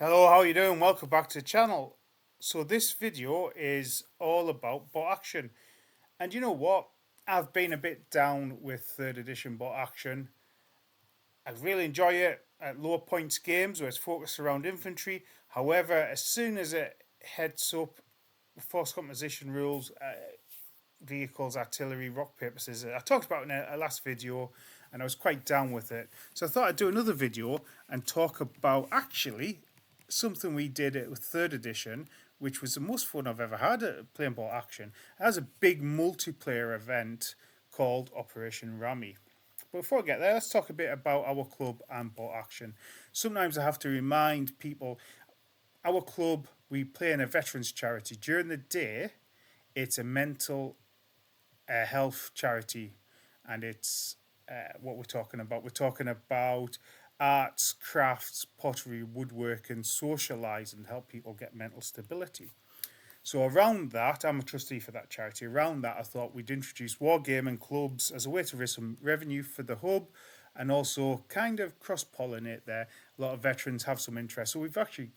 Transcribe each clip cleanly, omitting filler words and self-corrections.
Hello, how are you doing? Welcome back to the channel. So this video is all about bot action. And you know what? I've been a bit down with 3rd edition bot action. I really enjoy it at lower points games where it's focused around infantry. However, as soon as it heads up force composition rules, vehicles, artillery, rock, paper, scissors, I talked about in a last video and I was quite down with it. So I thought I'd do another video and talk about actually something we did with 3rd edition, which was the most fun I've ever had at playing ball action. It has a big multiplayer event called Operation Rammy. But before I get there, let's talk a bit about our club and ball action. Sometimes I have to remind people, our club, we play in a veterans charity. During the day, it's a mental health charity, and it's what we're talking about. We're talking about arts, crafts, pottery, woodworking, socialise and help people get mental stability. So around that, I'm a trustee for that charity. Around that, I thought we'd introduce wargaming clubs as a way to raise some revenue for the hub and also kind of cross-pollinate there. A lot of veterans have some interest. So we've actually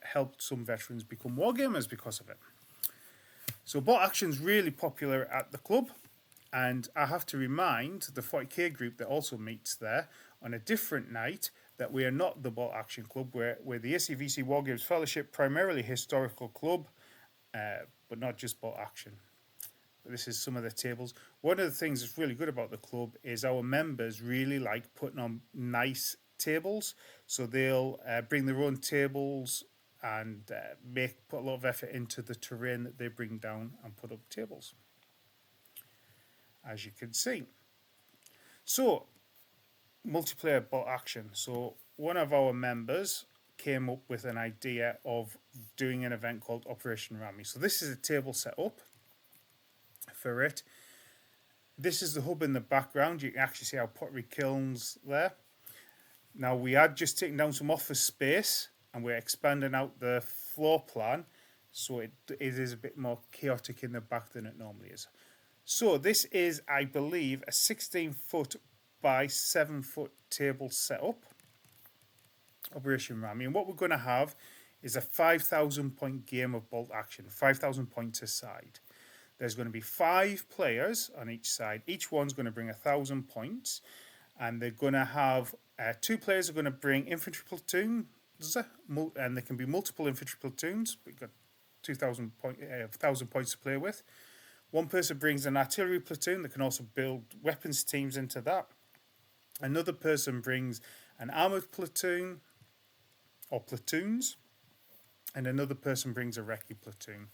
helped some veterans become wargamers because of it. So bot action's really popular at the club. And I have to remind the 40k group that also meets there on a different night that we are not the Bot Action Club. We're the ACVC Wargames Fellowship, primarily historical club, but not just Bot Action. This is some of the tables. One of the things that's really good about the club is our members really like putting on nice tables. So they'll bring their own tables and put a lot of effort into the terrain that they bring down and put up tables, as you can see. So, multiplayer bot action. So, one of our members came up with an idea of doing an event called Operation Rammy. So, this is a table set up for it. This is the hub in the background. You can actually see our pottery kilns there. Now, we had just taken down some office space and we're expanding out the floor plan, so it is a bit more chaotic in the back than it normally is. So this is, I believe, a 16-foot by 7-foot table setup, Operation Rammy. And what we're going to have is a 5,000 point game of bolt action, 5,000 points a side. There's going to be 5 players on each side. Each one's going to bring 1,000 points. And they're going to have 2 players are going to bring infantry platoons, and there can be multiple infantry platoons. We've got 1,000 points to play with. One person brings an artillery platoon that can also build weapons teams into that. Another person brings an armoured platoon or platoons. And another person brings a recce platoon.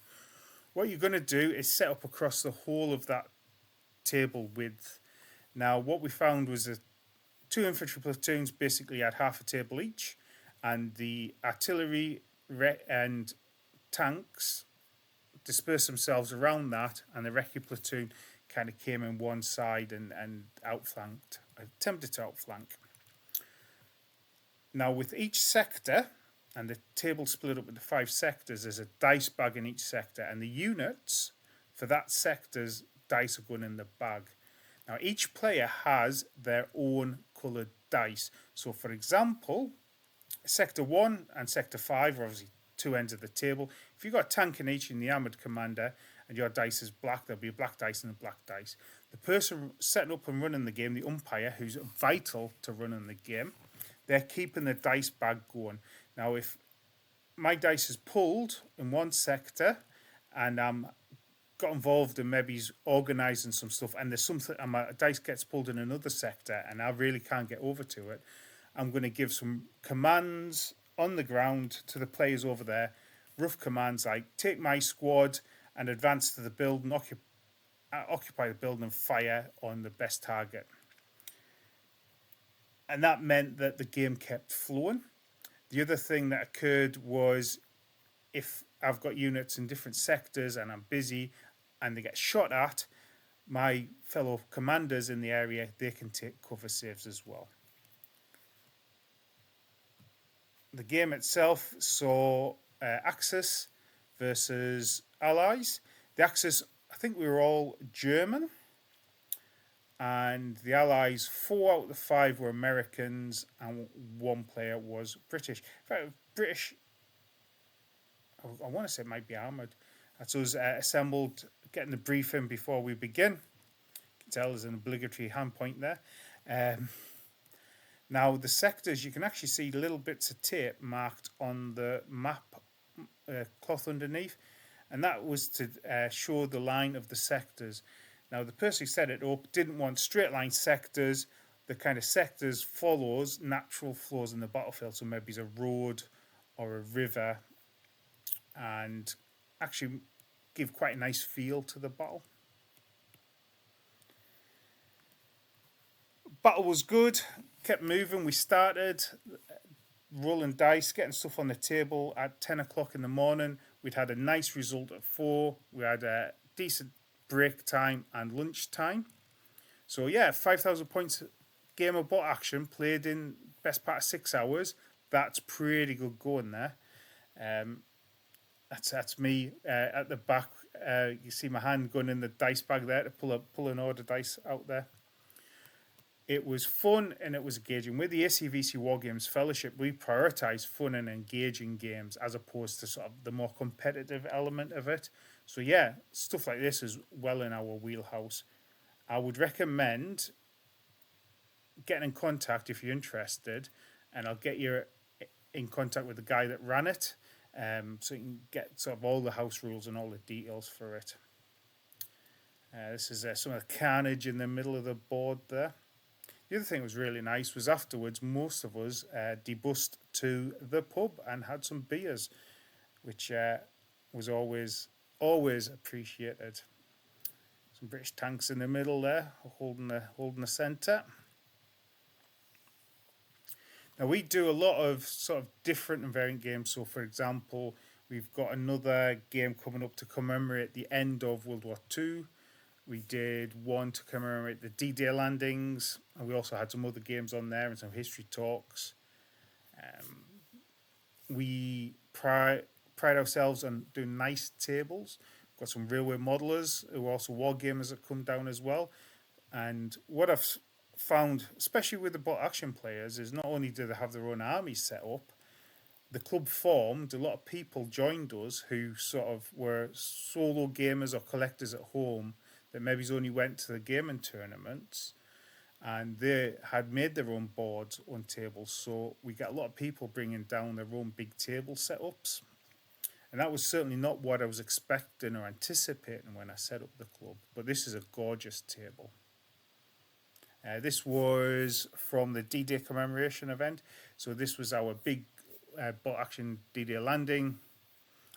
What you're going to do is set up across the whole of that table width. Now, what we found was that 2 infantry platoons basically had half a table each. And the artillery and tanks dispersed themselves around that, and the recce platoon kind of came in one side and outflanked, attempted to outflank. Now, with each sector, and the table split up into 5 sectors, there's a dice bag in each sector, and the units for that sector's dice are going in the bag. Now, each player has their own coloured dice. So, for example, Sector 1 and Sector 5 are obviously 2 ends of the table. If you've got a tank in each in the armoured commander and your dice is black, there'll be a black dice and a black dice. The person setting up and running the game, the umpire, who's vital to running the game, they're keeping the dice bag going. Now, if my dice is pulled in one sector and I'm got involved in maybe organising some stuff and there's something and my dice gets pulled in another sector and I really can't get over to it, I'm going to give some commands on the ground to the players over there, rough commands like take my squad and advance to the building, occupy the building and fire on the best target. And that meant that the game kept flowing. The other thing that occurred was if I've got units in different sectors and I'm busy and they get shot at, my fellow commanders in the area, they can take cover saves as well. The game itself saw Axis versus Allies. The Axis, I think we were all German, and the Allies, 4 out of the 5 were Americans, and 1 player was British. In fact, British I want to say it might be armoured. That's us assembled, getting the briefing before we begin. You can tell there's an obligatory hand point there. Um, Now, the sectors, you can actually see little bits of tape marked on the map cloth underneath, and that was to show the line of the sectors. Now, the person who set it up didn't want straight line sectors. The kind of sectors follows natural flows in the battlefield, so maybe it's a road or a river, and actually give quite a nice feel to the battle. Battle was good, kept moving. We started rolling dice, getting stuff on the table at 10 o'clock in the morning. We'd had a nice result at 4. We had a decent break time and lunch time. So, yeah, 5,000 points game of bot action played in best part of 6 hours. That's pretty good going there. That's me at the back. You see my hand going in the dice bag there to pull an order dice out there. It was fun and it was engaging. With the ACVC War Games Fellowship, we prioritise fun and engaging games as opposed to sort of the more competitive element of it. So yeah, stuff like this is well in our wheelhouse. I would recommend getting in contact if you're interested, and I'll get you in contact with the guy that ran it, so you can get sort of all the house rules and all the details for it. This is some of the carnage in the middle of the board there. The other thing that was really nice was afterwards, most of us debussed to the pub and had some beers, which was always appreciated. Some British tanks in the middle there, holding the centre. Now we do a lot of sort of different and variant games. So, for example, we've got another game coming up to commemorate the end of World War II. We did one to commemorate the D-Day landings, and we also had some other games on there and some history talks. We pride ourselves on doing nice tables. We've got some railway modelers who are also war gamers that come down as well. And what I've found, especially with the bot action players, is not only do they have their own armies set up, the club formed, a lot of people joined us who sort of were solo gamers or collectors at home that maybe only went to the gaming tournaments, and they had made their own boards on tables. So we get a lot of people bringing down their own big table setups, and that was certainly not what I was expecting or anticipating when I set up the club. But this is a gorgeous table. This was from the D-Day commemoration event. So this was our big bot action D-Day landing.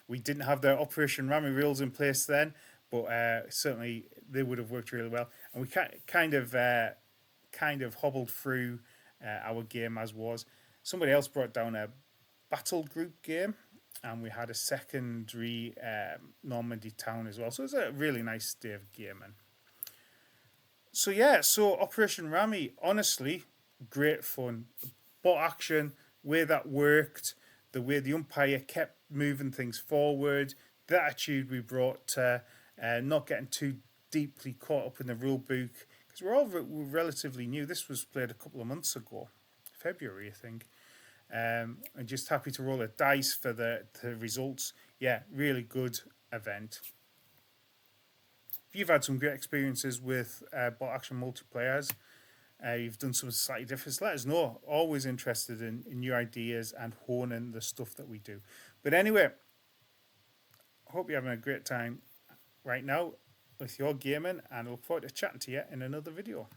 We didn't have the Operation Rammy rules in place then, but certainly they would have worked really well. And we kind of hobbled through our game as was. Somebody else brought down a battle group game, and we had a secondary Normandy town as well. So it was a really nice day of gaming. So yeah, so Operation Rammy, honestly, great fun. Bot action, way that worked, the way the umpire kept moving things forward, the attitude we brought to not getting too deeply caught up in the rule book, because we're all relatively new. This was played a couple of months ago, February, I think. I'm just happy to roll a dice for the results. Yeah, really good event. If you've had some great experiences with bot action multiplayers, you've done some slightly different, let us know. Always interested in new ideas and honing the stuff that we do. But anyway, I hope you're having a great time right now with your gaming, and I look forward to chatting to you in another video.